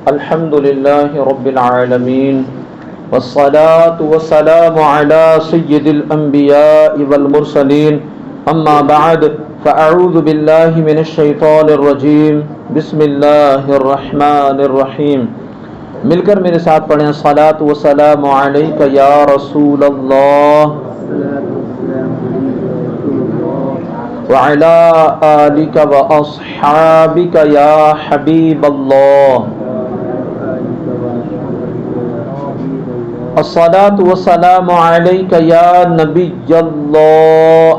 الحمد لله رب العالمين والصلاة والسلام على سيد الأنبياء والمرسلين أما بعد فأعوذ بالله من الشيطان الرجيم بسم الله الرحمن الرحيم. مل کر میرے ساتھ پڑھیں الصلاة والسلام علیک یا رسول اللہ وعلى آلك وأصحابك يا حبيب الله. الصلاة والسلام عليك يا نبي الله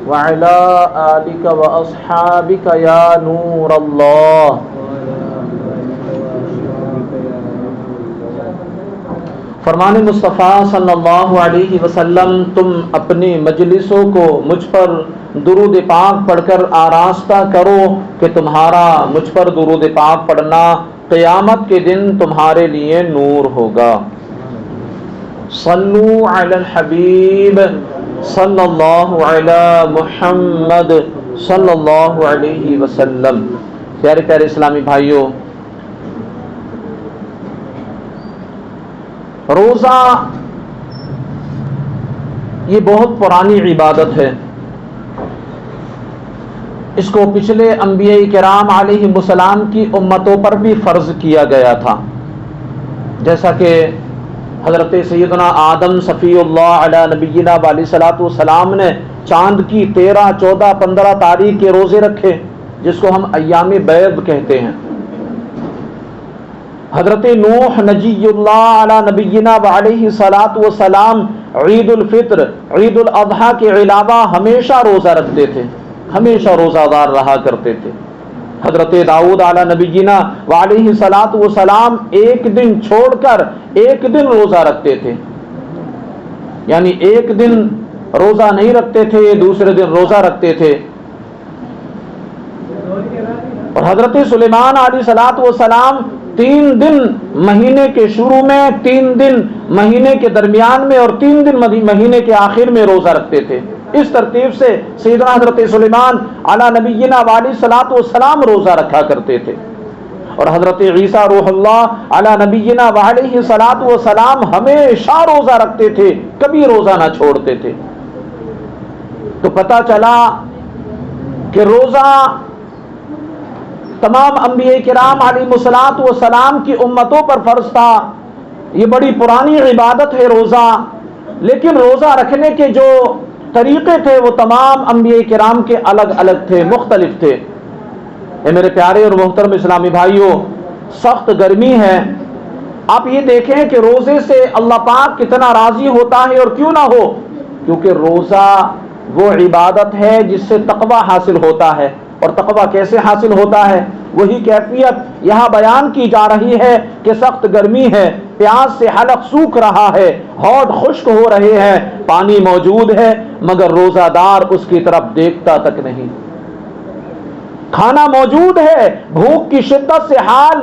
وعلى آلك وأصحابك يا نور الله. فرمان مصطفیٰ صلی اللہ علیہ وسلم تم اپنی مجلسوں کو مجھ پر درود پاک پڑھ کر آراستہ کرو کہ تمہارا مجھ پر درود پاک پڑھنا قیامت کے دن تمہارے لیے نور ہوگا. صلو علی الحبیب صلی اللہ علی محمد صلی اللہ علیہ وسلم. پیارے پیارے اسلامی بھائیوں، روزہ یہ بہت پرانی عبادت ہے. اس کو پچھلے انبیاء کرام علیہم السلام کی امتوں پر بھی فرض کیا گیا تھا، جیسا کہ حضرت سیدنا آدم صفی اللہ علیہ نبینا علیہ صلاۃ والسلام نے چاند کی 13، 14، 15 تاریخ کے روزے رکھے، جس کو ہم ایام بیض کہتے ہیں. حضرت نوح نجی اللہ علی نبینا علیہ صلاۃ والسلام عید الفطر، عید الاضحیٰ کے علاوہ ہمیشہ روزہ رکھتے تھے، ہمیشہ روزہ دار رہا کرتے تھے. حضرت داؤد علی نبینا علیہ صلاۃ والسلام ایک دن چھوڑ کر ایک دن روزہ رکھتے تھے، یعنی ایک دن روزہ نہیں رکھتے تھے، دوسرے دن روزہ رکھتے تھے. اور حضرت سلیمان علیہ صلاۃ والسلام 3 دن مہینے کے شروع میں، 3 دن مہینے کے درمیان میں اور 3 دن مہینے کے آخر میں روزہ رکھتے تھے. اس ترتیب سے سیدنا حضرت سلیمان علی نبینا علیہ صلاۃ والسلام روزہ رکھا کرتے تھے. اور حضرت عیسیٰ روح اللہ علی نبینا علیہ صلاۃ والسلام ہمیشہ روزہ رکھتے تھے، کبھی روزہ نہ چھوڑتے تھے. تو پتہ چلا کہ روزہ تمام انبیاء کرام علیہ الصلوۃ والسلام کی امتوں پر فرض تھا. یہ بڑی پرانی عبادت ہے روزہ، لیکن روزہ رکھنے کے جو طریقے تھے وہ تمام انبیاء کرام کے الگ الگ تھے، مختلف تھے. اے میرے پیارے اور محترم اسلامی بھائیوں، سخت گرمی ہے. آپ یہ دیکھیں کہ روزے سے اللہ پاک کتنا راضی ہوتا ہے، اور کیوں نہ ہو، کیونکہ روزہ وہ عبادت ہے جس سے تقوی حاصل ہوتا ہے. اور تقوی کیسے حاصل ہوتا ہے؟ وہی کیفیت یہاں بیان کی جا رہی ہے کہ سخت گرمی ہے، پیاس سے حلق سوکھ رہا ہے، ہونٹ خشک ہو رہے ہیں، پانی موجود ہے مگر روزہ دار اس کی طرف دیکھتا تک نہیں. کھانا موجود ہے، بھوک کی شدت سے حال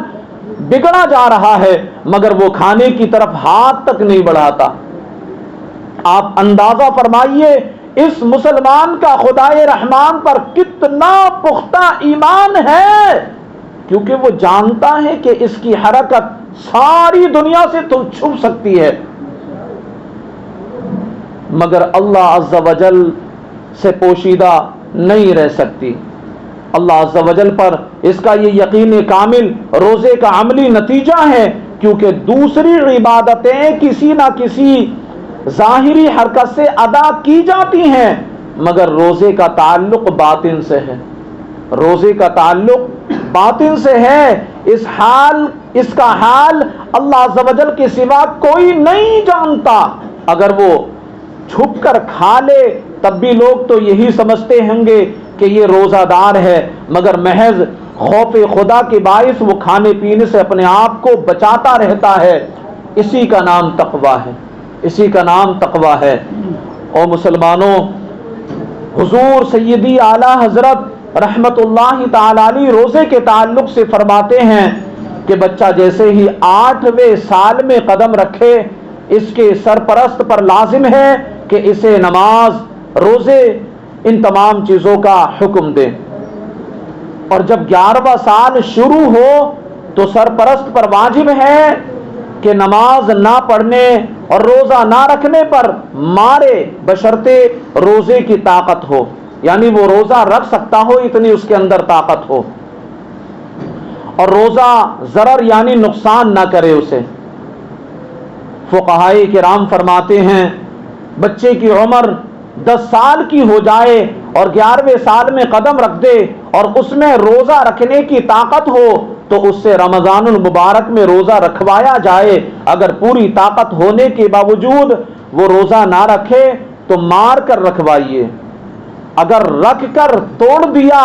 بگڑا جا رہا ہے مگر وہ کھانے کی طرف ہاتھ تک نہیں بڑھاتا. آپ اندازہ فرمائیے اس مسلمان کا خدائے رحمان پر کتنا پختہ ایمان ہے، کیونکہ وہ جانتا ہے کہ اس کی حرکت ساری دنیا سے تو چھپ سکتی ہے مگر اللہ عز و جل سے پوشیدہ نہیں رہ سکتی. اللہ عز و جل پر اس کا یہ یقین کامل روزے کا عملی نتیجہ ہے، کیونکہ دوسری عبادتیں کسی نہ کسی ظاہری حرکت سے ادا کی جاتی ہیں مگر روزے کا تعلق باطن سے ہے. روزے کا تعلق باطن سے ہے. اس کا حال اللہ عز و جل کے سوا کوئی نہیں جانتا. اگر وہ چھپ کر کھا لے تب بھی لوگ تو یہی سمجھتے ہوں گے کہ یہ روزہ دار ہے، مگر محض خوف خدا کے باعث وہ کھانے پینے سے اپنے آپ کو بچاتا رہتا ہے. اسی کا نام تقوی ہے، اسی کا نام تقوی ہے. اور مسلمانوں، حضور سیدی اعلیٰ حضرت رحمت اللہ تعالی علیہ روزے کے تعلق سے فرماتے ہیں کہ بچہ جیسے ہی 8ویں سال میں قدم رکھے، اس کے سرپرست پر لازم ہے کہ اسے نماز، روزے، ان تمام چیزوں کا حکم دے. اور جب 11واں سال شروع ہو تو سرپرست پر واجب ہے کہ نماز نہ پڑھنے اور روزہ نہ رکھنے پر مارے، بشرطے روزے کی طاقت ہو، یعنی وہ روزہ رکھ سکتا ہو اتنی اس کے اندر طاقت ہو، اور روزہ ضرر یعنی نقصان نہ کرے اسے۔ فقہائے کرام فرماتے ہیں بچے کی عمر 10 سال کی ہو جائے اور 11ویں سال میں قدم رکھ دے اور اس میں روزہ رکھنے کی طاقت ہو تو اس سے رمضان المبارک میں روزہ رکھوایا جائے۔ اگر پوری طاقت ہونے کے باوجود وہ روزہ نہ رکھے تو مار کر رکھوائیے، اگر رکھ کر توڑ دیا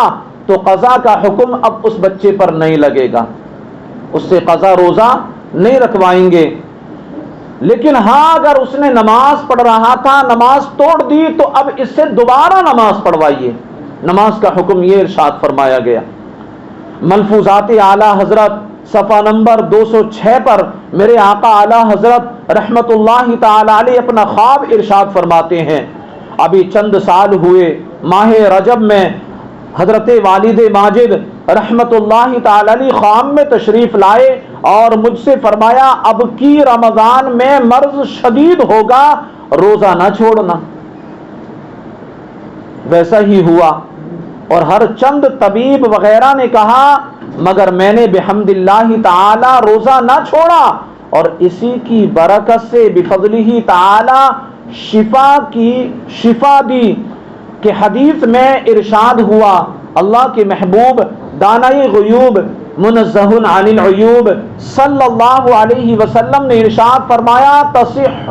تو قضا کا حکم اب اس بچے پر نہیں لگے گا، اس سے قضا روزہ نہیں رکھوائیں گے۔ لیکن ہاں اگر اس نے نماز پڑھ رہا تھا، نماز توڑ دی تو اب اس سے دوبارہ نماز پڑھوائیے، نماز کا حکم یہ ارشاد فرمایا گیا۔ ملفوظات اعلیٰ حضرت صفحہ نمبر 206 پر میرے آقا اعلیٰ حضرت رحمت اللہ تعالی علیہ اپنا خواب ارشاد فرماتے ہیں۔ ابھی چند سال ہوئے، ماہ رجب میں حضرت والد ماجد رحمت اللہ تعالی علیہ خواب میں تشریف لائے اور مجھ سے فرمایا اب کی رمضان میں مرض شدید ہوگا، روزہ نہ چھوڑنا۔ ویسا ہی ہوا اور ہر چند طبیب وغیرہ نے کہا، مگر میں نے بحمد اللہ تعالی روزہ نہ چھوڑا اور اسی کی برکت سے بفضلہ تعالی شفا دی کہ حدیث میں ارشاد ہوا، اللہ کے محبوب دانائی غیوب منزہ عن العیوب صلی اللہ علیہ وسلم نے ارشاد فرمایا تصح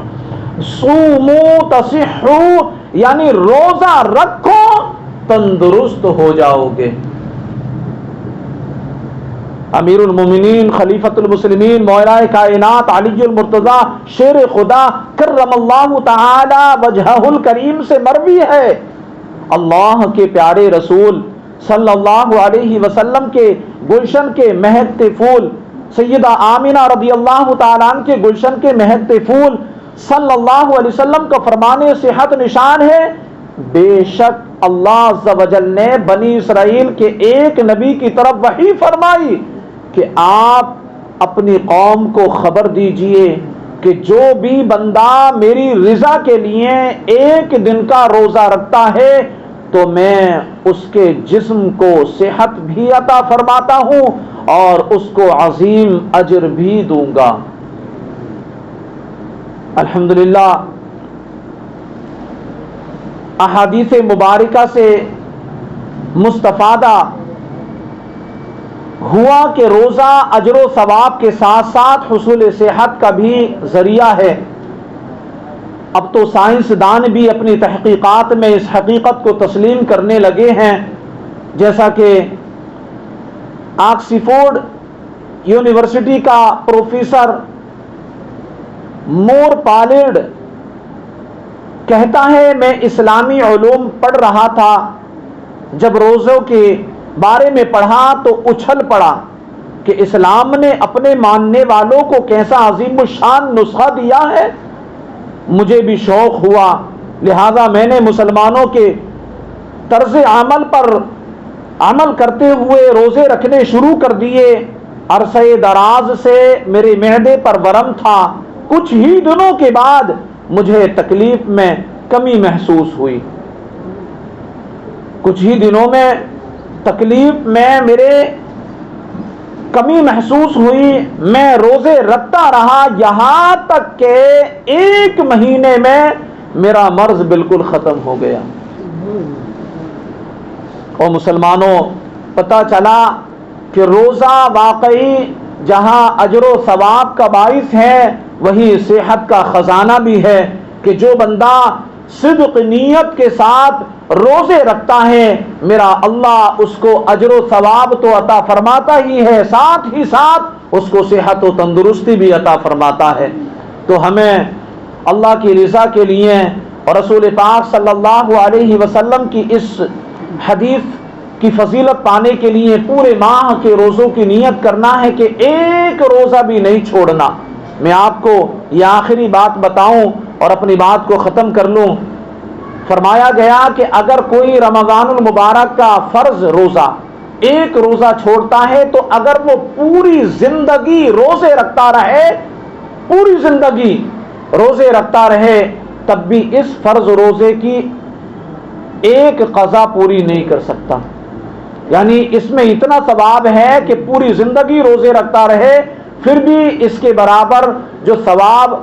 صوموا تصحوا، یعنی روزہ رکھو تندرست ہو جاؤ گے۔ امیر المومنین خلیفۃ المسلمین مولا کائنات علی المرتضی شیر خدا کرم اللہ تعالی وجہہ الکریم سے مروی ہے، اللہ کے پیارے رسول صلی اللہ علیہ وسلم کے گلشن کے مہکتے پھول، سیدہ آمنہ رضی اللہ تعالیٰ عنہ کے گلشن کے مہکتے پھول صلی اللہ علیہ وسلم کا فرمان صحت نشان ہے، بے شک اللہ عز و جل نے بنی اسرائیل کے ایک نبی کی طرف وحی فرمائی کہ آپ اپنی قوم کو خبر دیجئے کہ جو بھی بندہ میری رضا کے لیے ایک دن کا روزہ رکھتا ہے تو میں اس کے جسم کو صحت بھی عطا فرماتا ہوں اور اس کو عظیم اجر بھی دوں گا۔ الحمدللہ احادیث مبارکہ سے مستفادہ ہوا کہ روزہ اجر و ثواب کے ساتھ ساتھ حصول صحت کا بھی ذریعہ ہے۔ اب تو سائنسدان بھی اپنی تحقیقات میں اس حقیقت کو تسلیم کرنے لگے ہیں، جیسا کہ آکسفورڈ یونیورسٹی کا پروفیسر مور پالرڈ کہتا ہے میں اسلامی علوم پڑھ رہا تھا، جب روزوں کے بارے میں پڑھا تو اچھل پڑا کہ اسلام نے اپنے ماننے والوں کو کیسا عظیم الشان نسخہ دیا ہے۔ مجھے بھی شوق ہوا، لہذا میں نے مسلمانوں کے طرز عمل پر عمل کرتے ہوئے روزے رکھنے شروع کر دیے۔ عرصہ دراز سے میرے معدے پر ورم تھا، کچھ ہی دنوں کے بعد مجھے تکلیف میں کمی محسوس ہوئی، کچھ ہی دنوں میں تکلیف میں میرے کمی محسوس ہوئی، میں روزے رکھتا رہا یہاں تک کہ 1 مہینے میں میرا مرض بالکل ختم ہو گیا۔ اور مسلمانوں پتہ چلا کہ روزہ واقعی جہاں اجر و ثواب کا باعث ہے وہی صحت کا خزانہ بھی ہے، کہ جو بندہ صدق نیت کے ساتھ روزے رکھتا ہے میرا اللہ اس کو اجر و ثواب تو عطا فرماتا ہی ہے، ساتھ ہی ساتھ اس کو صحت و تندرستی بھی عطا فرماتا ہے۔ تو ہمیں اللہ کی رضا کے لیے اور رسول پاک صلی اللہ علیہ وسلم کی اس حدیث کی فضیلت پانے کے لیے پورے ماہ کے روزوں کی نیت کرنا ہے کہ ایک روزہ بھی نہیں چھوڑنا۔ میں آپ کو یہ آخری بات بتاؤں اور اپنی بات کو ختم کر لوں۔ فرمایا گیا کہ اگر کوئی رمضان المبارک کا فرض روزہ ایک روزہ چھوڑتا ہے تو اگر وہ پوری زندگی روزے رکھتا رہے، پوری زندگی روزے رکھتا رہے، تب بھی اس فرض روزے کی ایک قضا پوری نہیں کر سکتا۔ یعنی اس میں اتنا ثواب ہے کہ پوری زندگی روزے رکھتا رہے، پھر بھی اس کے برابر جو ثواب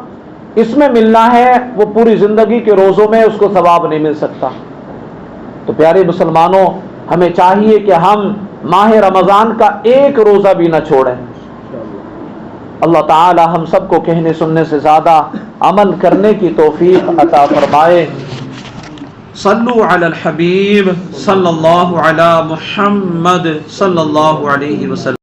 اس میں ملنا ہے وہ پوری زندگی کے روزوں میں اس کو ثواب نہیں مل سکتا۔ تو پیارے مسلمانوں، ہمیں چاہیے کہ ہم ماہ رمضان کا ایک روزہ بھی نہ چھوڑیں۔ اللہ تعالی ہم سب کو کہنے سننے سے زیادہ عمل کرنے کی توفیق عطا فرمائے۔ صلو علی الحبیب صلی اللہ علی محمد صلی اللہ علیہ وسلم۔